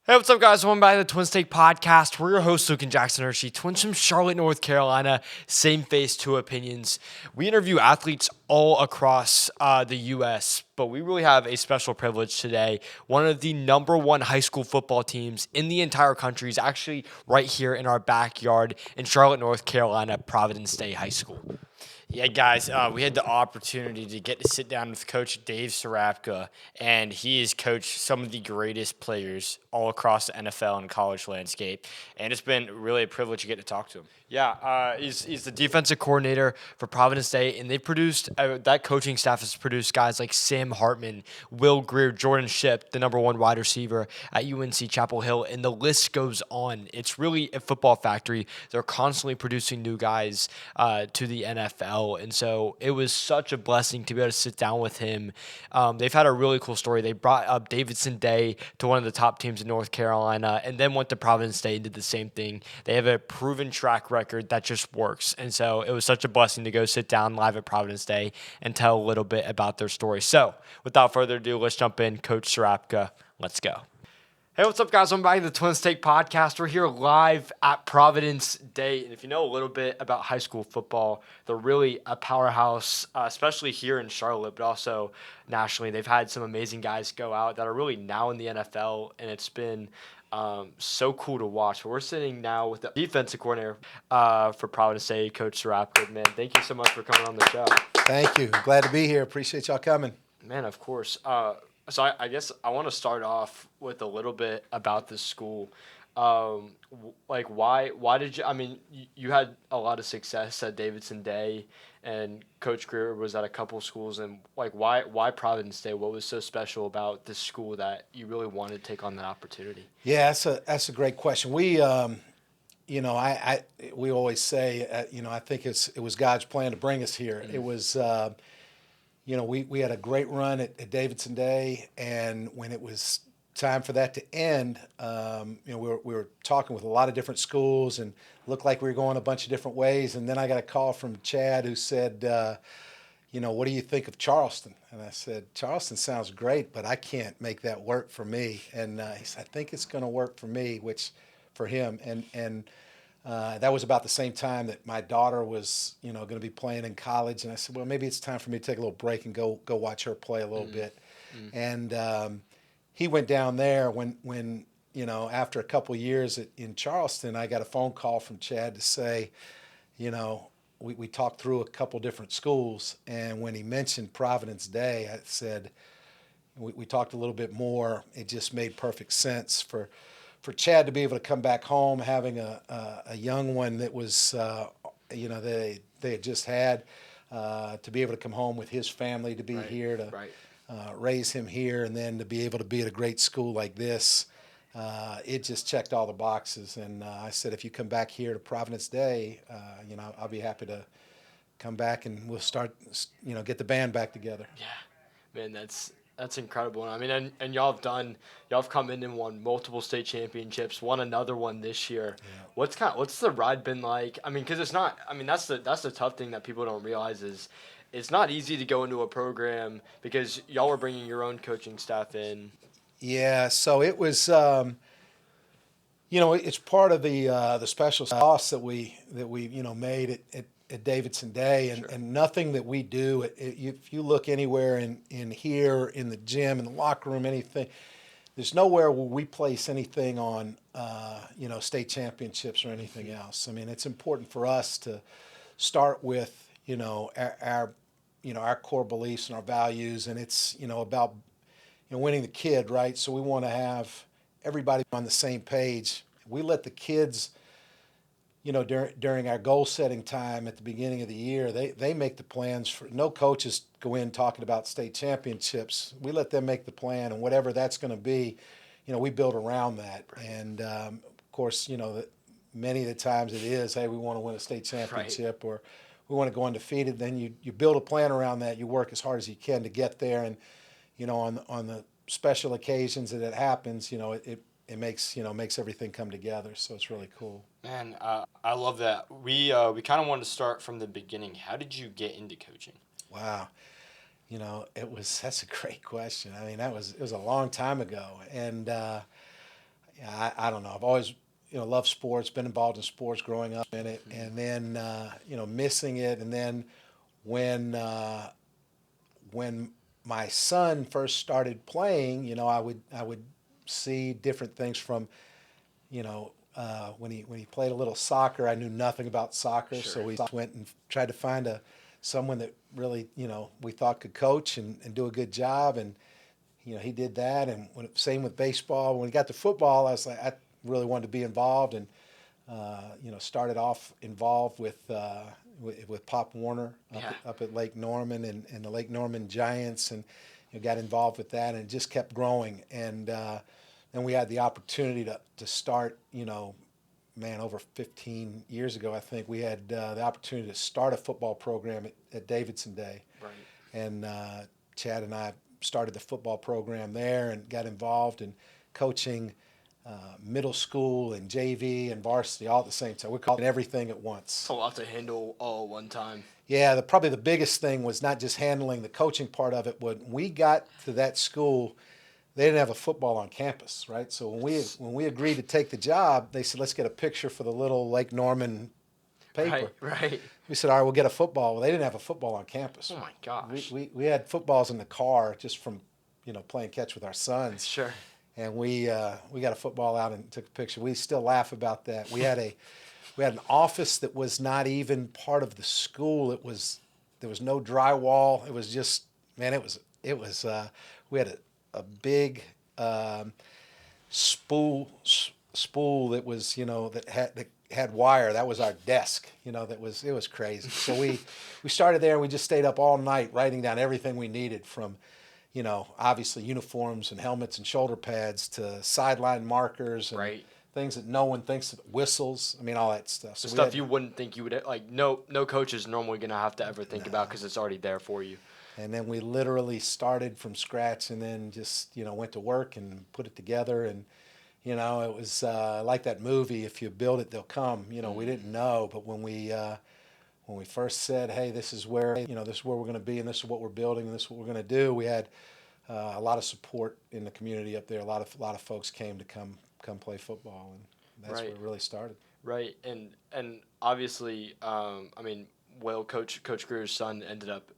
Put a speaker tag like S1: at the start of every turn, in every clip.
S1: Hey, what's up, guys? Welcome back to the Twin State Podcast. We're your hosts, Luke and Jackson Hershey, twins from Charlotte, North Carolina. Same face, two opinions. We interview athletes all across the U.S., but we really have a special privilege today. One of the number one high school football teams in the entire country is actually right here in our backyard in Charlotte, North Carolina, Providence State High School. Yeah, guys, we had the opportunity to get to sit down with Coach Dave Serepca, and he has coached some of the greatest players all across the NFL and college landscape, and it's been really a privilege to get to talk to him. Yeah, he's the defensive coordinator for Providence State, and they produced that coaching staff has produced guys like Sam Hartman, Will Grier, Jordan Shipp, the number one wide receiver at UNC Chapel Hill, and the list goes on. It's really a football factory. They're constantly producing new guys to the NFL. And so it was such a blessing to be able to sit down with him. They've had a really cool story. They brought up Davidson Day to one of the top teams in North Carolina and then went to Providence State and did the same thing. They have a proven track record that just works. And so it was such a blessing to go sit down live at Providence Day and tell a little bit about their story. So without further ado, let's jump in. Coach Serepca, let's go. Hey, what's up, guys? Welcome back to the Twin State Podcast. We're here live at Providence Day. And if you know a little bit about high school football, they're really a powerhouse, especially here in Charlotte, but also nationally. They've had some amazing guys go out that are really now in the NFL, and it's been so cool to watch. But we're sitting now with the defensive coordinator for Providence State, Coach Serepca. Man, thank you so much for coming on the show.
S2: Thank you. Glad to be here. Appreciate y'all coming.
S1: Man, of course. So I guess I want to start off with a little bit about this school. Why did you? I mean, you had a lot of success at Davidson Day, and Coach Grier was at a couple schools. And why Providence Day? What was so special about this school that you really wanted to take on that opportunity?
S2: Yeah, that's a great question. We we always say, I think it was God's plan to bring us here. Mm-hmm. It was. We had a great run at Davidson Day, and when it was time for that to end, we were talking with a lot of different schools and looked like we were going a bunch of different ways. And then I got a call from Chad who said, what do you think of Charleston? And I said, Charleston sounds great, but I can't make that work for me. And he said, I think it's going to work for me, which for him. And that was about the same time that my daughter was, going to be playing in college. And I said, well, maybe it's time for me to take a little break and go watch her play a little bit. Mm-hmm. And he went down there when after a couple of years in Charleston, I got a phone call from Chad to say, we talked through a couple different schools. And when he mentioned Providence Day, I said, we talked a little bit more. It just made perfect sense for Chad to be able to come back home, having a young one that was, they had just had, to be able to come home with his family, to be here, to raise him here, and then to be able to be at a great school like this. It just checked all the boxes. And I said, if you come back here to Providence Day, I'll be happy to come back and we'll start, get the band back together.
S1: Yeah, man, That's incredible. I mean, and y'all have come in and won multiple state championships, won another one this year. Yeah. What's the ride been like? I mean, because it's not. I mean, that's the tough thing that people don't realize is it's not easy to go into a program because y'all were bringing your own coaching staff in.
S2: Yeah, so it was. It's part of the special sauce that we made at Davidson Day, and,
S1: Sure.
S2: and nothing that we do, if you look anywhere in here, in the gym, in the locker room, anything, there's nowhere where we place anything on, state championships or anything else. I mean, it's important for us to start with, our core beliefs and our values, and it's, about, winning the kid, right? So we want to have everybody on the same page. We let the kids, during our goal setting time at the beginning of the year, they make the plans. For no coaches go in talking about state championships. We let them make the plan, and whatever that's going to be, we build around that. Right. And of course, many of the times it is, hey, we want to win a state championship, right, or we want to go undefeated. Then you build a plan around that. You work as hard as you can to get there, and on the special occasions that it happens, it makes everything come together. So it's really cool.
S1: Man, I love that. We kind of wanted to start from the beginning. How did you get into coaching?
S2: Wow. That's a great question. I mean, it was a long time ago. And, yeah, I don't know. I've always, loved sports, been involved in sports growing up in it, and then, missing it. And then when my son first started playing, I would see different things from, when he played a little soccer. I knew nothing about soccer, so
S1: Sure.
S2: we went and tried to find someone that really, we thought could coach and do a good job. And he did that. And same with baseball. When he got to football, I was like, I really wanted to be involved, and started off involved with Pop Warner
S1: Yeah.
S2: up at Lake Norman and the Lake Norman Giants, and got involved with that, and it just kept growing. And then we had the opportunity to start, man, over 15 years ago, I think we had the opportunity to start a football program at Davidson Day.
S1: Right.
S2: And Chad and I started the football program there and got involved in coaching middle school and JV and varsity all at the same time. We're calling everything at once.
S1: It's a lot to handle all at one time.
S2: Yeah, probably the biggest thing was not just handling the coaching part of it. When we got to that school, they didn't have a football on campus, right? So when we agreed to take the job, they said, let's get a picture for the little Lake Norman paper.
S1: Right.
S2: We said, all right, we'll get a football. Well, they didn't have a football on campus.
S1: Oh my gosh.
S2: We had footballs in the car just from, playing catch with our sons.
S1: Sure.
S2: And we got a football out and took a picture. We still laugh about that. We had an office that was not even part of the school. There was no drywall. It was just, man, it was we had a big spool that was, that had wire. That was our desk. It was crazy. So we started there, and we just stayed up all night writing down everything we needed, from obviously uniforms and helmets and shoulder pads to sideline markers and
S1: Right.
S2: things that no one thinks, whistles. I mean, all that stuff.
S1: The
S2: So
S1: stuff you wouldn't think you would, like, no coach is normally going to have to ever think about because it's already there for you.
S2: And then we literally started from scratch, and then just, went to work and put it together. And, it was like that movie, if you build it, they'll come. We didn't know, but when we first said, hey, this is where we're going to be, and this is what we're building, and this is what we're going to do, we had a lot of support in the community up there. A lot of folks came to come play football, and that's
S1: Right.
S2: where it really started.
S1: Right. And obviously, Coach Grier's son ended up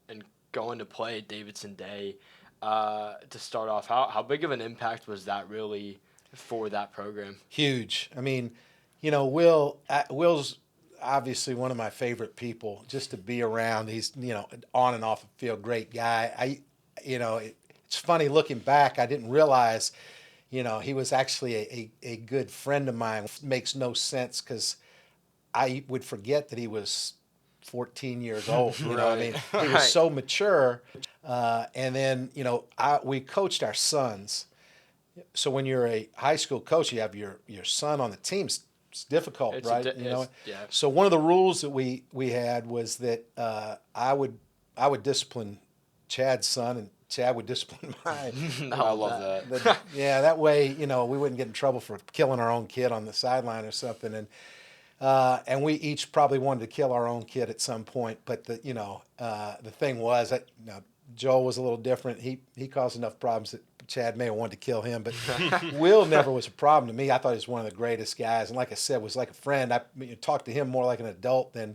S1: going to play at Davidson Day to start off. How big of an impact was that really for that program?
S2: Huge. I mean, Will's obviously one of my favorite people just to be around. He's, on and off the field, great guy. It's funny looking back, I didn't realize, he was actually a good friend of mine. It makes no sense because I would forget that he was 14 years old. I mean, he
S1: Right.
S2: was so mature. And then, we coached our sons. So when you're a high school coach, you have your son on the team. It's difficult, right?
S1: Yeah.
S2: So one of the rules that we had was that I would discipline Chad's son, and Chad would discipline mine.
S1: I love that.
S2: Yeah, that way, we wouldn't get in trouble for killing our own kid on the sideline or something. And we each probably wanted to kill our own kid at some point. But the thing was that Joel was a little different. He caused enough problems that Chad may have wanted to kill him, but Will never was a problem to me. I thought he was one of the greatest guys, and like I said, was like a friend. I talked to him more like an adult than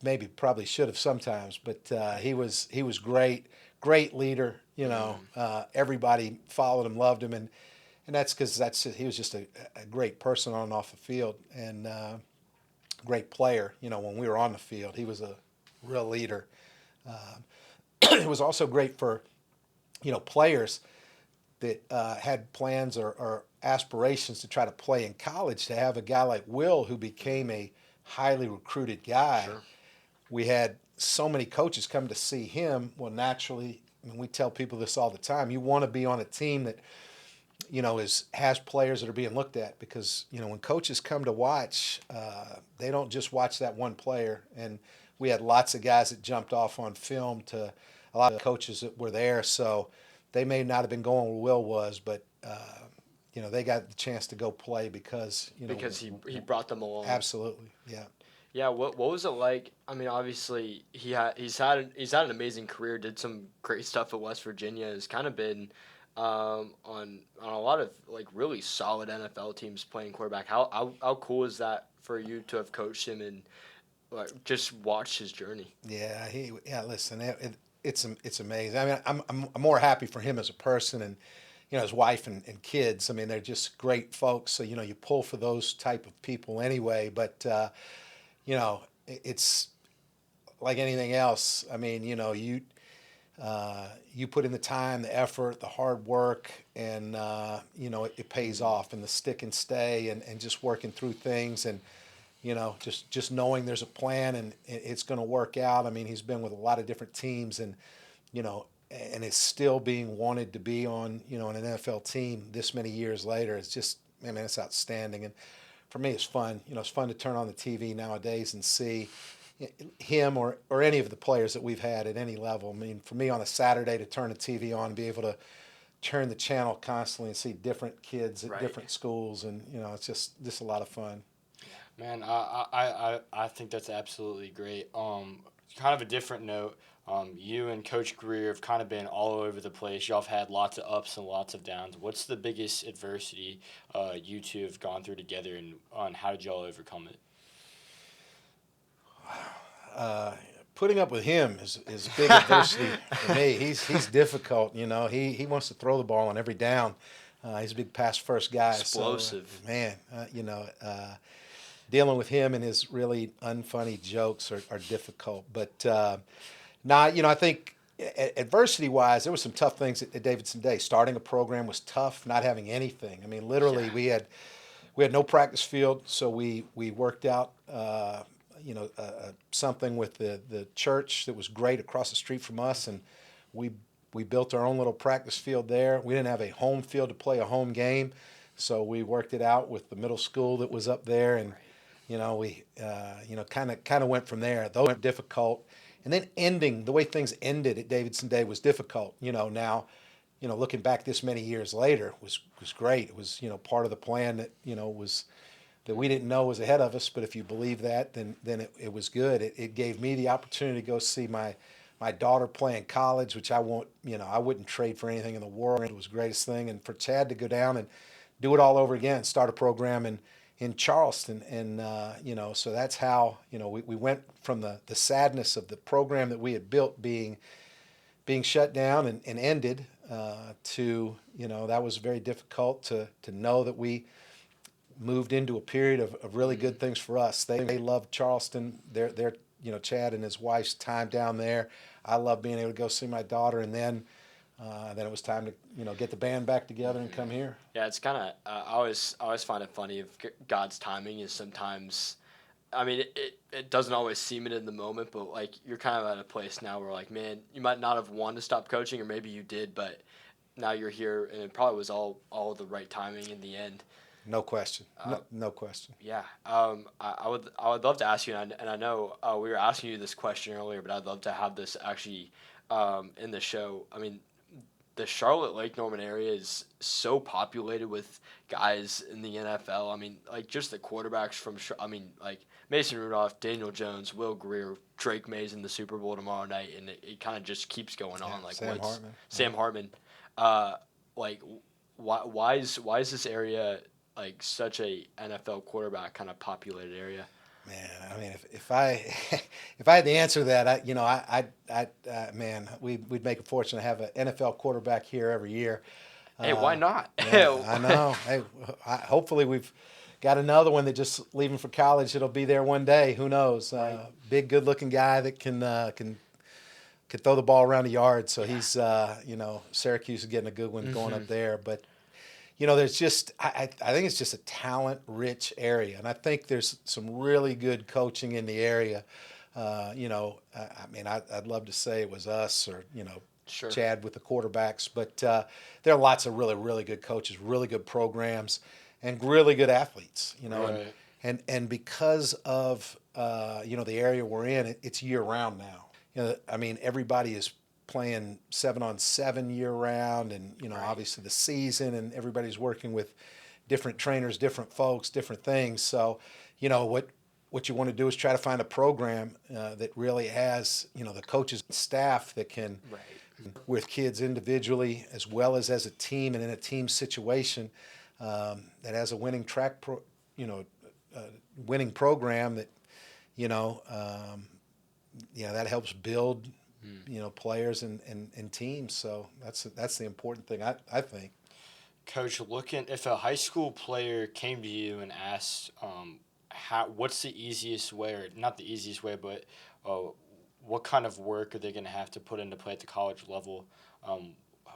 S2: maybe probably should have sometimes. But he was great leader. Everybody followed him, loved him, and that's because he was just a great person on and off the field, and great player. When we were on the field, he was a real leader. It was also great for players that had plans or aspirations to try to play in college, to have a guy like Will, who became a highly recruited guy.
S1: Sure.
S2: We had so many coaches come to see him. Well, naturally, we tell people this all the time, you want to be on a team that has players that are being looked at, because when coaches come to watch, they don't just watch that one player. And we had lots of guys that jumped off on film to a lot of coaches that were there, so they may not have been going where Will was, but they got the chance to go play because
S1: he brought them along.
S2: Absolutely, yeah.
S1: Yeah, what was it like? I mean, obviously he's had an amazing career. Did some great stuff at West Virginia. Has kind of been on a lot of like really solid NFL teams playing quarterback. How cool is that for you to have coached him and like just watched his journey?
S2: Yeah. Listen, it's amazing. I mean, I'm more happy for him as a person, and his wife and kids. I mean, they're just great folks. So you pull for those type of people anyway. But it's like anything else. I mean, you put in the time, the effort, the hard work, and it pays off. And the stick and stay, and just working through things, and just knowing there's a plan and it's going to work out. I mean, he's been with a lot of different teams, and and is still being wanted to be on an NFL team this many years later. It's just, man, it's outstanding. And for me, it's fun. It's fun to turn on the TV nowadays and see him or any of the players that we've had at any level. I mean, for me on a Saturday to turn the TV on and be able to turn the channel constantly and see different kids at different schools, and it's just a lot of fun.
S1: Man, I think that's absolutely great. Kind of a different note. You and Coach Grier have kind of been all over the place. Y'all have had lots of ups and lots of downs. What's the biggest adversity you two have gone through together, and how did y'all overcome it?
S2: Putting up with him is big adversity for me. He's difficult. He wants to throw the ball on every down. He's a big pass first guy.
S1: Explosive.
S2: So, man, dealing with him and his really unfunny jokes are difficult. But I think adversity wise, there were some tough things at Davidson Day. Starting a program was tough. Not having anything. I mean, literally, we had no practice field, so we worked out. Something with the church that was great across the street from us, and we built our own little practice field there. We didn't have a home field to play a home game, so we worked it out with the middle school that was up there, and we kind of went from there. Those were difficult, and then the way things ended at Davidson Day was difficult. Now, looking back this many years later was great. It was part of the plan that was. That we didn't know was ahead of us, but if you believe that, then it was good. It gave me the opportunity to go see my daughter play in college, which I wouldn't trade for anything in the world. It was the greatest thing. And for Chad to go down and do it all over again, start a program in Charleston, and so that's how we went from the sadness of the program that we had built being shut down and ended to that was very difficult to know that we moved into a period of really good things for us. They loved Charleston. They're Chad and his wife's time down there. I love being able to go see my daughter, and then it was time to get the band back together and come here.
S1: Yeah, it's kind of I always find it funny of God's timing is sometimes. I mean, it doesn't always seem it in the moment, but like you're kind of at a place now where like, man, you might not have wanted to stop coaching, or maybe you did, but now you're here, and it probably was all the right timing in the end.
S2: No question. No question.
S1: Yeah. I would love to ask you, and I know we were asking you this question earlier, but I'd love to have this actually in the show. I mean, the Charlotte Lake Norman area is so populated with guys in the NFL. I mean, like just the quarterbacks from like Mason Rudolph, Daniel Jones, Will Grier, Drake May's in the Super Bowl tomorrow night, and it kind of just keeps going on. Like Sam Hartman. Like why is this area like such a NFL quarterback kind of populated area?
S2: Man, I mean, if I if I had the answer to that, man, we'd make a fortune to have an NFL quarterback here every year.
S1: Hey, why not?
S2: Yeah, I know. Hey, hopefully we've got another one that just leaving for college. It'll be there one day. Who knows? Right. Big, good-looking guy that can throw the ball around the yard. So he's Syracuse is getting a good one going up there, but. There's just I think it's just a talent-rich area, and I think there's some really good coaching in the area. I mean, I'd love to say it was us or
S1: Sure.
S2: Chad with the quarterbacks, but there are lots of really, really good coaches, really good programs, and really good athletes.
S1: Right.
S2: And because of the area we're in, it's year-round now. I mean, everybody is playing 7-on-7 year round, and
S1: Right.
S2: obviously the season, and everybody's working with different trainers, different folks, different things. So what you want to do is try to find a program that really has the coaches and staff that can
S1: Right.
S2: with kids individually as well as a team and in a team situation that has a winning winning program that you know that helps build players and teams. So that's the important thing I think.
S1: Coach, looking if a high school player came to you and asked, what's the easiest way, or not the easiest way, but what kind of work are they going to have to put into play at the college level?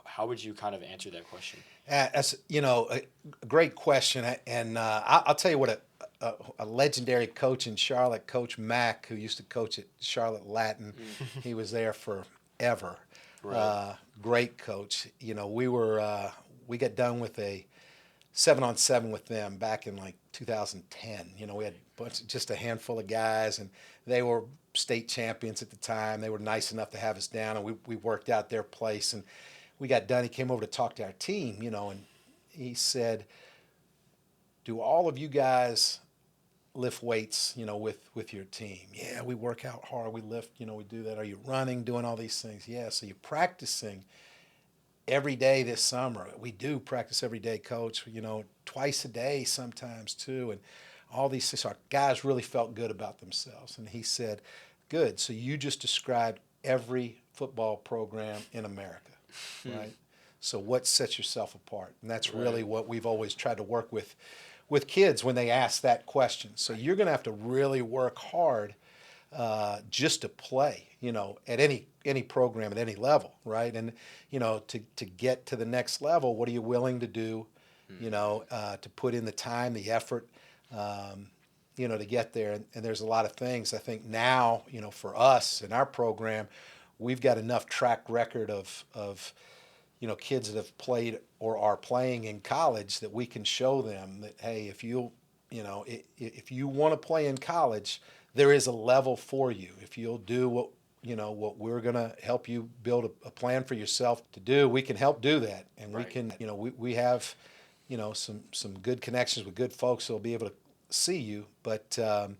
S1: How would you kind of answer that question?
S2: As a great question, and I'll tell you what a legendary coach in Charlotte, Coach Mack, who used to coach at Charlotte Latin, he was there forever.
S1: Right.
S2: Great coach. We got done with a 7-on-7 with them back in like 2010. We had just a handful of guys, and they were state champions at the time. They were nice enough to have us down, and we worked out their place. And we got done. He came over to talk to our team, and he said, "Do all of you guys lift weights, with your team?" "Yeah, we work out hard. We lift, we do that." "Are you running, doing all these things?" "Yeah." "So you're practicing every day this summer?" "We do practice every day, Coach, twice a day sometimes too." And all these things. Our guys really felt good about themselves. And he said, "Good. So you just described every football program in America, right? So what sets yourself apart?" And that's really what we've always tried to work with kids when they ask that question. So you're going to have to really work hard just to play, at any program at any level, right? And to get to the next level, what are you willing to do, to put in the time, the effort, to get there? And there's a lot of things. I think now, for us in our program, we've got enough track record of kids that have played or are playing in college that we can show them that, hey, if you want to play in college, there is a level for you. If you'll do what we're going to help you build a plan for yourself to do, we can help do that. And we can, we have, some good connections with good folks who'll be able to see you, but you're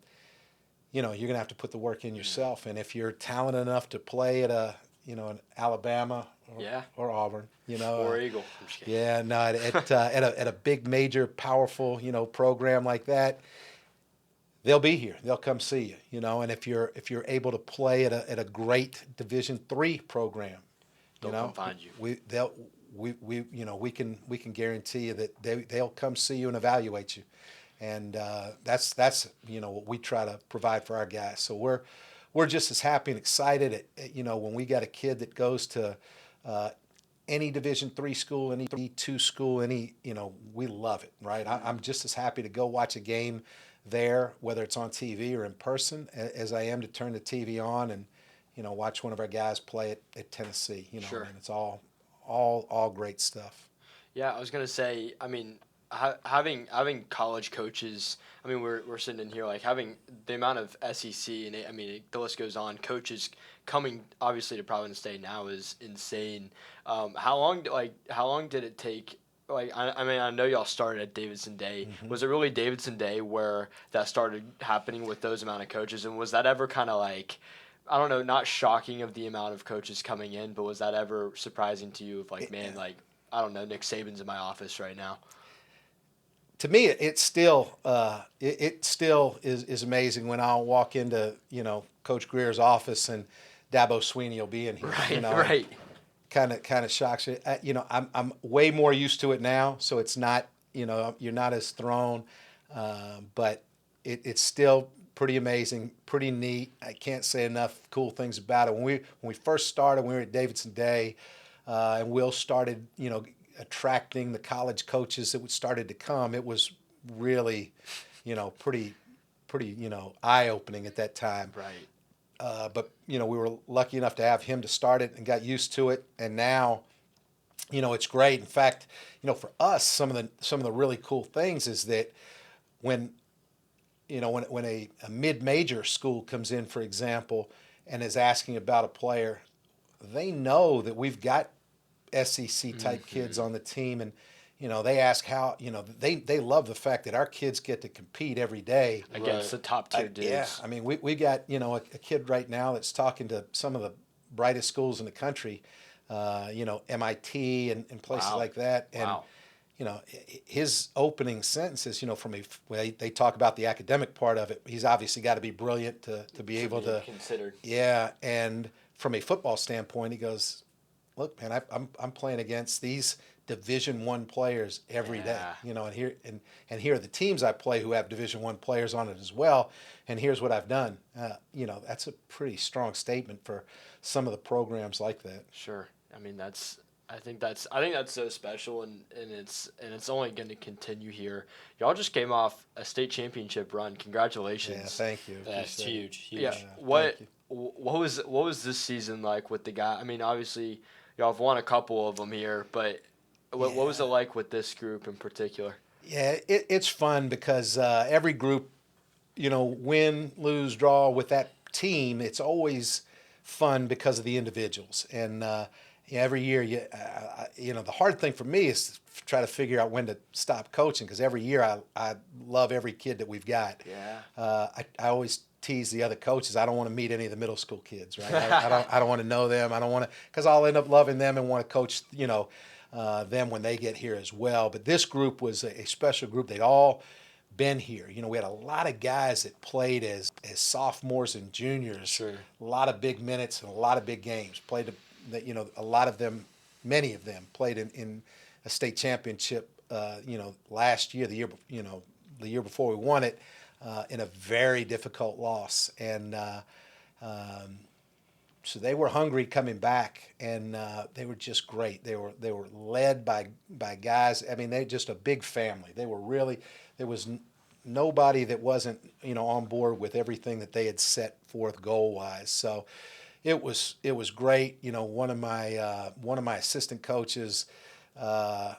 S2: going to have to put the work in yourself. And if you're talented enough to play at an Alabama or Auburn,
S1: or Eagle. I'm just kidding.
S2: Yeah, no, at a big, major, powerful, program like that, they'll be here. They'll come see you, And if you're able to play at a great Division III program,
S1: they'll come find you.
S2: We can guarantee you that they'll come see you and evaluate you, and that's what we try to provide for our guys. So we're just as happy and excited when we got a kid that goes to any Division III school, any D2 school, we love it, right? I'm just as happy to go watch a game there, whether it's on TV or in person, as I am to turn the TV on and watch one of our guys play at Tennessee.
S1: Sure.
S2: And it's all great stuff.
S1: Yeah, I was gonna say. I mean, having college coaches. I mean, we're sitting in here like having the amount of SEC and the list goes on. Coaches coming obviously to Providence State now is insane. How long did it take? Like I know y'all started at Davidson Day.
S2: Mm-hmm.
S1: Was it really Davidson Day where that started happening with those amount of coaches? And was that ever kind of like, I don't know, not shocking of the amount of coaches coming in, but was that ever surprising to you? Of like, man, like I don't know, Nick Saban's in my office right now.
S2: To me, it still is amazing when I'll walk into Coach Grier's office and Dabo Sweeney will be in here.
S1: Right, right.
S2: Kind of shocks you. I'm way more used to it now, so it's not you're not as thrown, but it's still pretty amazing, pretty neat. I can't say enough cool things about it. When we first started, we were at Davidson Day, and Will started attracting the college coaches that started to come. It was really pretty eye-opening at that time.
S1: Right.
S2: But we were lucky enough to have him to start it and got used to it, and now it's great. In fact, for us, some of the really cool things is that when a mid-major school comes in, for example, and is asking about a player, they know that we've got SEC type kids on the team, and they ask how, they love the fact that our kids get to compete every day
S1: against the top tier dudes.
S2: Yeah, I mean, we got a kid right now that's talking to some of the brightest schools in the country, MIT and places
S1: Wow.
S2: like that. And,
S1: Wow.
S2: his opening sentences, they talk about the academic part of it. He's obviously got to be brilliant to be able to,
S1: considered.
S2: yeah. And from a football standpoint, he goes, look, man, I'm playing against these Division I players every day,
S1: Yeah.
S2: and here are the teams I play who have Division I players on it as well. And here's what I've done. That's a pretty strong statement for some of the programs like that.
S1: Sure. I mean, I think that's so special, and it's only going to continue here. Y'all just came off a state championship run.
S2: Yeah,
S1: Congratulations.
S2: thank you.
S3: That's
S2: Appreciate it.
S3: huge,
S1: Yeah.
S3: huge.
S1: What
S2: Thank you.
S1: what was this season like with the guy? I mean, obviously y'all have won a couple of them here, but what was it
S2: Yeah.
S1: like with this group in particular?
S2: Yeah, it's fun because every group, win, lose, draw with that team, it's always fun because of the individuals. And every year, the hard thing for me is to try to figure out when to stop coaching because every year I love every kid that we've got.
S1: Yeah.
S2: I always tease the other coaches. I don't want to meet any of the middle school kids, right? I don't want to know them. I don't want to because I'll end up loving them and want to coach, them when they get here as well. But this group was a special group. They'd all been here. We had a lot of guys that played as sophomores and juniors.
S1: Sure.
S2: A lot of big minutes and a lot of big games. Played, a lot of them, many of them played in a state championship. Last year, the year before we won it, in a very difficult loss, and so they were hungry coming back, and they were just great. They were led by guys. I mean, they just a big family. They were really there was nobody that wasn't on board with everything that they had set forth goal wise. So it was great. One of my assistant coaches, our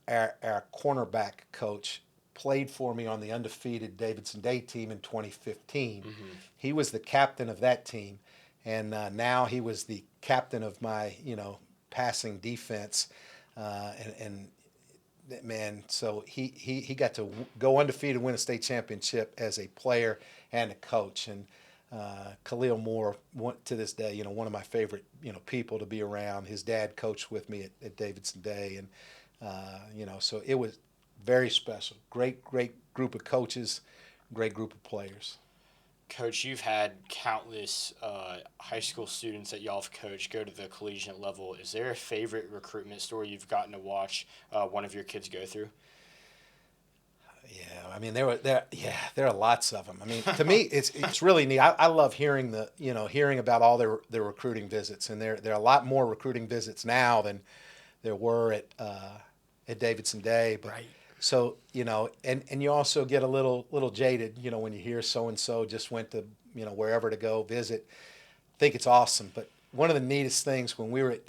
S2: cornerback coach, played for me on the undefeated Davidson Day team in 2015.
S1: Mm-hmm.
S2: He was the captain of that team, and now he was the captain of my passing defense, and man, so he got to go undefeated and win a state championship as a player and a coach. And Khalil Moore, to this day, one of my favorite people to be around. His dad coached with me at Davidson Day, and so it was very special. Great group of coaches, great group of players.
S3: Coach, you've had countless high school students that y'all have coached go to the collegiate level. Is there a favorite recruitment story you've gotten to watch one of your kids go through?
S2: Yeah, I mean there are lots of them. I mean, to me, it's really neat. I love hearing hearing about all their recruiting visits, and there are a lot more recruiting visits now than there were at Davidson Day. But
S1: Right.
S2: so and you also get a little jaded, when you hear so and so just went to wherever to go visit. Think it's awesome, but one of the neatest things when we were at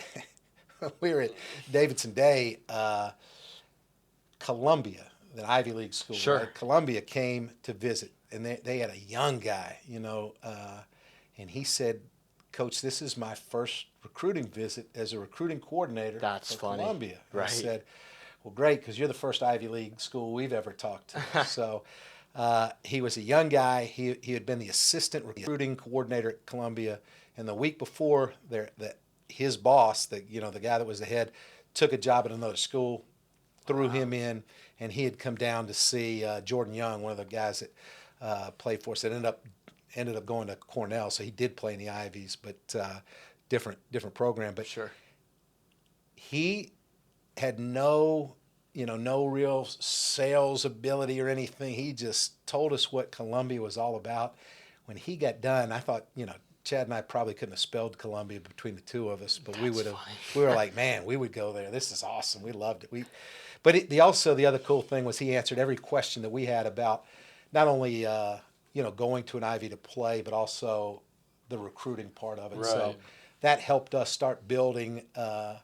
S2: we were at Davidson Day, Columbia, an Ivy League school.
S1: Sure.
S2: Right? Columbia came to visit, and they had a young guy, and he said, "Coach, this is my first recruiting visit as a recruiting coordinator
S1: That's
S2: for
S1: funny.
S2: Columbia." And I
S1: Right.
S2: said, "Well, great, because you're the first Ivy League school we've ever talked to." So he was a young guy. He had been the assistant recruiting coordinator at Columbia, and the week before, his boss, the guy that was the head, took a job at another school, threw him in, and he had come down to see Jordan Young, one of the guys that played for us. That ended up going to Cornell, so he did play in the Ivies, but different program. But
S1: Sure.
S2: he had no real sales ability or anything. He just told us what Columbia was all about. When he got done, I thought, Chad and I probably couldn't have spelled Columbia between the two of us, but we would have.
S1: funny.
S2: We were like, man, we would go there. This is awesome. We loved it. But the other cool thing was he answered every question that we had about not only going to an Ivy to play, but also the recruiting part of it. So
S1: Right.
S2: that helped us start building, our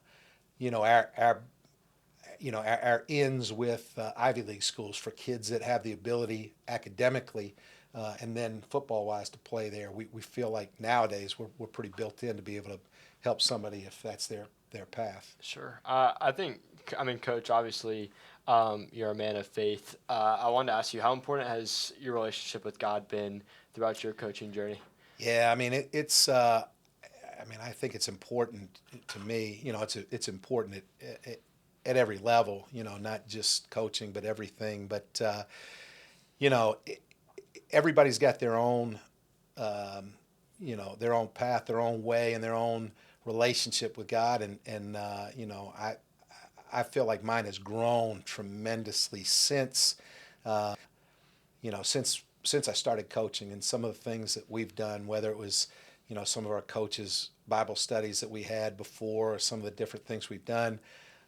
S2: ends with Ivy League schools for kids that have the ability academically and then football-wise to play there. We feel like nowadays we're pretty built in to be able to help somebody if that's their path.
S1: Sure. Coach, obviously, you're a man of faith. I wanted to ask you, how important has your relationship with God been throughout your coaching journey?
S2: Yeah, I mean it's I mean, I think it's important to me. It's important at every level. Not just coaching, but everything. But you know, everybody's got their own, their own path, their own way, and their own relationship with God. And I feel like mine has grown tremendously since, since I started coaching, and some of the things that we've done, whether it was, some of our coaches' Bible studies that we had before, or some of the different things we've done.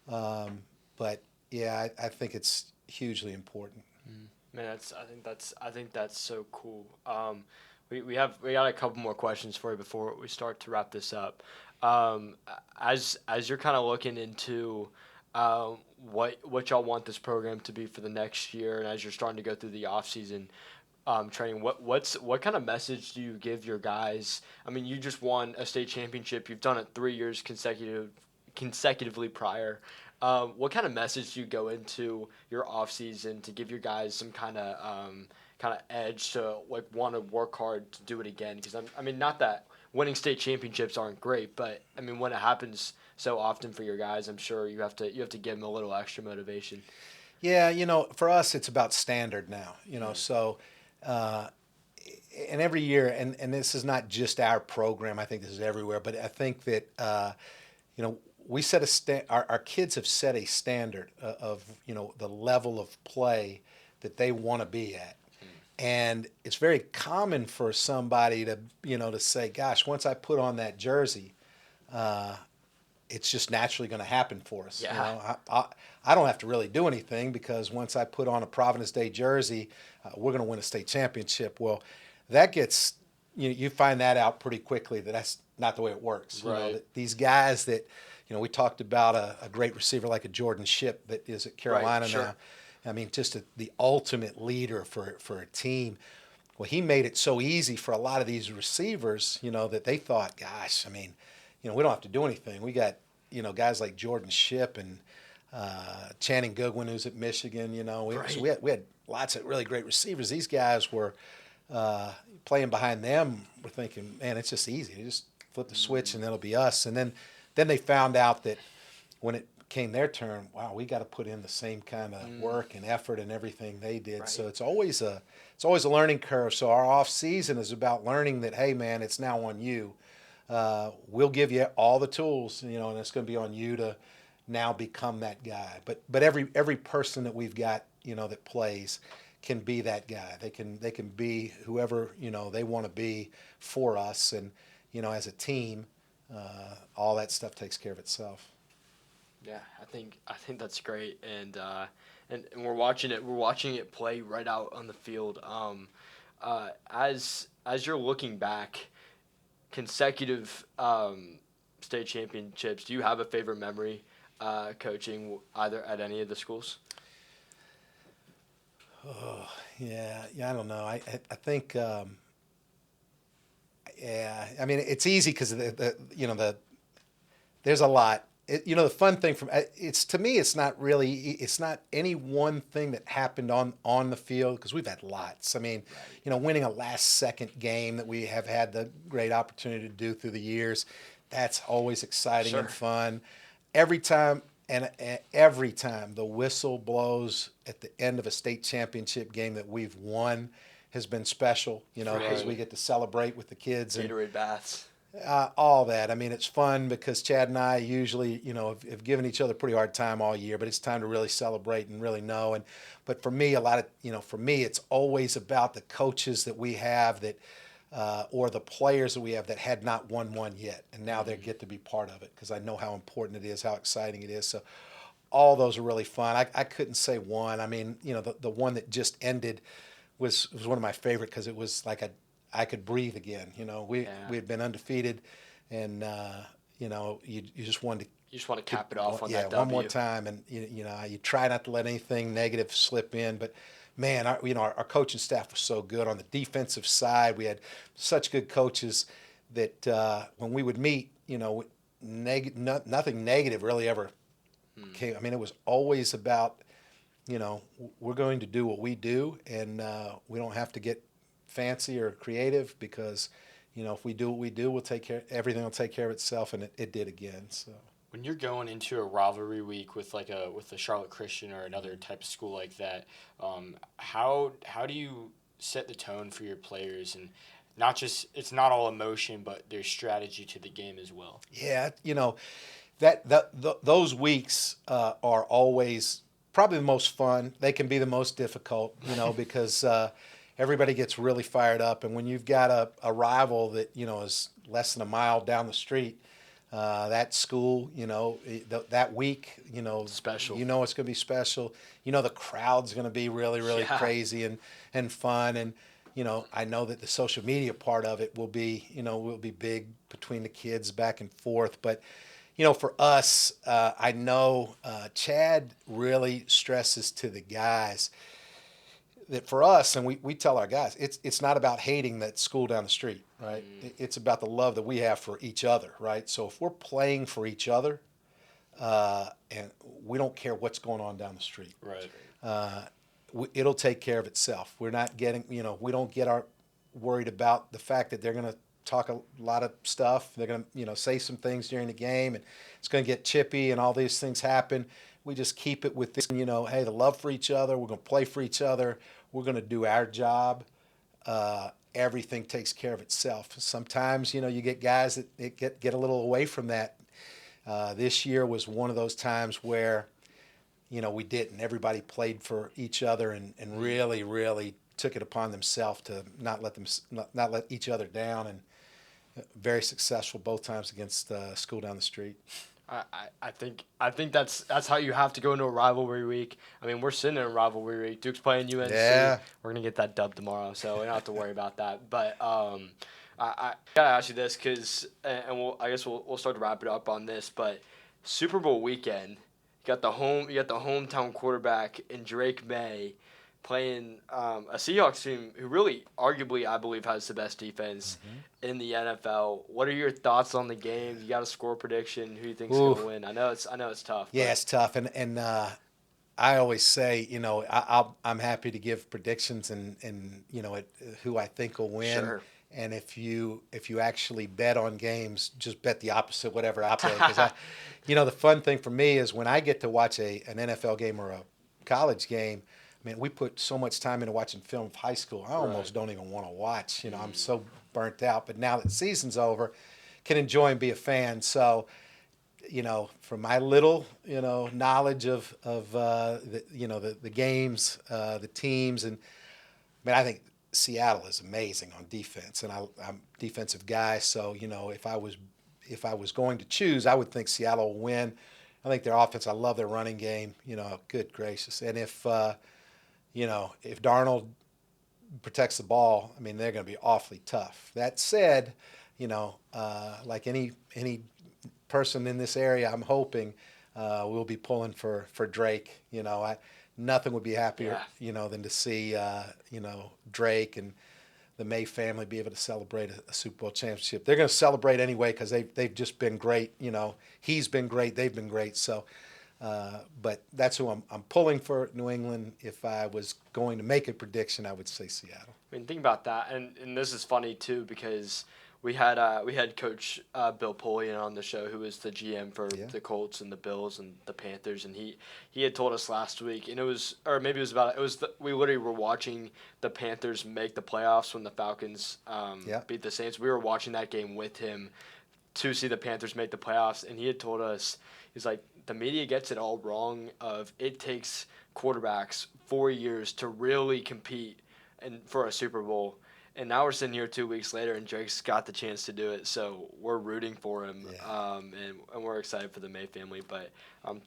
S2: But yeah, I think it's hugely important.
S1: Man, I think that's so cool. We got a couple more questions for you before we start to wrap this up. As you're kind of looking into what y'all want this program to be for the next year, and as you're starting to go through the off season training, what kind of message do you give your guys? I mean, you just won a state championship. You've done it 3 years consecutively prior. What kind of message do you go into your off season to give your guys some kind of edge to want to work hard to do it again? Because I mean, not that winning state championships aren't great, but I mean, when it happens so often for your guys, I'm sure you have to give them a little extra motivation.
S2: Yeah, for us, it's about standard now. So. And every year, and this is not just our program. I think this is everywhere. But I think that we set our kids have set a standard of the level of play that they want to be at. And it's very common for somebody to say, gosh, once I put on that jersey, it's just naturally going to happen for us.
S1: Yeah.
S2: I don't have to really do anything, because once I put on a Providence Day jersey, we're going to win a state championship. Well, that gets you find that out pretty quickly that that's not the way it works.
S1: Right.
S2: That these guys that we talked about a great receiver like a Jordan Ship that is at Carolina
S1: Right, sure.
S2: now. I mean, just the ultimate leader for a team. Well, he made it so easy for a lot of these receivers, that they thought, gosh, I mean, we don't have to do anything. We got, guys like Jordan Ship and Channing Goodwin, who's at Michigan.
S1: Right.
S2: So we had lots of really great receivers. These guys were playing behind them. We're thinking, man, it's just easy. You just flip the switch and it'll be us. And then they found out that when it came their turn, wow, we got to put in the same kind of work and effort and everything they did.
S1: Right.
S2: So it's always a learning curve. So our off season is about learning that, hey, man, it's now on you. We'll give you all the tools, and it's going to be on you to now become that guy. But every person that we've got, that plays can be that guy. They can be whoever, they want to be for us. And, as a team, all that stuff takes care of itself.
S1: Yeah, I think that's great, and we're watching it play right out on the field. As you're looking back, consecutive state championships, do you have a favorite memory coaching either at any of the schools?
S2: Oh, yeah, I don't know. I think, yeah. I mean, it's easy because there's a lot. The fun thing to me, it's not any one thing that happened on the field, because we've had lots. I mean,
S1: Right.
S2: Winning a last-second game that we have had the great opportunity to do through the years, that's always exciting
S1: Sure.
S2: and fun. Every time the whistle blows at the end of a state championship game that we've won has been special, because
S1: Right.
S2: we get to celebrate with the kids.
S1: Gatorade baths.
S2: All that. I mean, it's fun because Chad and I usually, have given each other a pretty hard time all year, but it's time to really celebrate and really know. But for me, it's always about the coaches that we have that, or the players that we have that had not won one yet, and now they get to be part of it, because I know how important it is, how exciting it is. So all those are really fun. I couldn't say one. I mean, the one that just ended was one of my favorite, because it was like I could breathe again. We had been undefeated, and you just wanted to.
S1: You just want to cap it off on that
S2: one
S1: W.
S2: more time, and you try not to let anything negative slip in. But man, our coaching staff was so good on the defensive side. We had such good coaches that when we would meet, nothing negative really ever came. I mean, it was always about, we're going to do what we do, and we don't have to get fancy or creative, because if we do what we do, we'll take care. Everything will take care of itself, and it did again. So.
S3: When you're going into a rivalry week with with a Charlotte Christian or another type of school like that, how do you set the tone for your players, and it's not all emotion, but there's strategy to the game as well?
S2: Yeah, those weeks are always probably the most fun. They can be the most difficult, because everybody gets really fired up, and when you've got a rival that is less than a mile down the street. That school, that week,
S3: special.
S2: It's going to be special. The crowd's going to be really, really crazy and fun. And, I know that the social media part of it will be big between the kids back and forth. But, for us, I know Chad really stresses to the guys that for us, and we tell our guys, it's not about hating that school down the street, right? It's about the love that we have for each other, right? So if we're playing for each other, and we don't care what's going on down the street,
S3: right?
S2: It'll take care of itself. We're not getting, we don't get worried about the fact that they're going to talk a lot of stuff. They're going to, say some things during the game, and it's going to get chippy, and all these things happen. We just keep it with this, hey, the love for each other. We're going to play for each other. We're going to do our job. Everything takes care of itself. Sometimes, you get guys that get a little away from that. This year was one of those times where, we didn't. Everybody played for each other and really, really took it upon themselves to not let each other down, and very successful both times against school down the street.
S1: I think that's how you have to go into a rivalry week. I mean, we're sitting in a rivalry week. Duke's playing UNC.
S2: Yeah.
S1: We're gonna get that dub tomorrow, so we don't have to worry about that. But I gotta ask you this, because I guess we'll start to wrap it up on this. But Super Bowl weekend, you got the hometown quarterback in Drake May playing a Seahawks team who really, arguably, I believe, has the best defense in the NFL. What are your thoughts on the game? You got a score prediction? Who do you think's going to win? I know it's tough.
S2: Yeah, it's tough, and I always say, I'm happy to give predictions and who I think will win.
S1: Sure.
S2: And if you actually bet on games, just bet the opposite, whatever I say. Because the fun thing for me is when I get to watch an NFL game or a college game. Man, we put so much time into watching film of high school. I almost don't even want to watch. I'm so burnt out. But now that the season's over, can enjoy and be a fan. So, from my little, knowledge of the games, the teams, and I think Seattle is amazing on defense, and I'm a defensive guy. So, if I was going to choose, I would think Seattle will win. I think their offense. I love their running game. Good gracious, and if Darnold protects the ball, they're going to be awfully tough. That said, like any person in this area, I'm hoping we'll be pulling for Drake. Nothing would be happier, than to see, Drake and the May family be able to celebrate a Super Bowl championship. They're going to celebrate anyway because they've just been great. He's been great. They've been great. So. But that's who I'm pulling for New England. If I was going to make a prediction, I would say Seattle.
S1: Think about that, and this is funny too, because we had Coach Bill Polian on the show, who is the GM for the Colts and the Bills and the Panthers, and he had told us last week, and we literally were watching the Panthers make the playoffs when the Falcons beat the Saints. We were watching that game with him to see the Panthers make the playoffs, and he had told us, he's like, the media gets it all wrong of it takes quarterbacks 4 years to really compete for a Super Bowl. And now we're sitting here 2 weeks later, and Drake's got the chance to do it. So we're rooting for him, and we're excited for the May family. But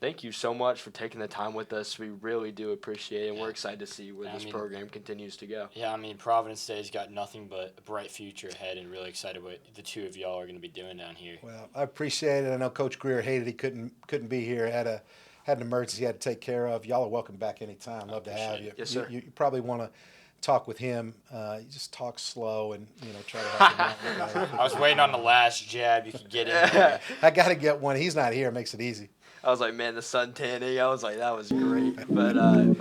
S1: thank you so much for taking the time with us. We really do appreciate it, and we're excited to see where this program continues to go.
S3: Yeah, Providence Day's got nothing but a bright future ahead, and really excited what the two of y'all are going to be doing down here.
S2: Well, I appreciate it. I know Coach Grier hated he couldn't be here. Had an emergency he had to take care of. Y'all are welcome back anytime. Love to have you.
S1: Yes, sir.
S2: You probably want to talk with him. You just talk slow and try to help him out.
S3: I was waiting on the last jab you could get in there.
S2: I got to get one. He's not here. It makes it easy.
S1: I was like, man, the sun tanning. I was like, that was great. But man,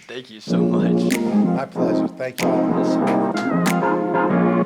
S1: thank you so much.
S2: My pleasure. Thank you.
S1: Yes, sir.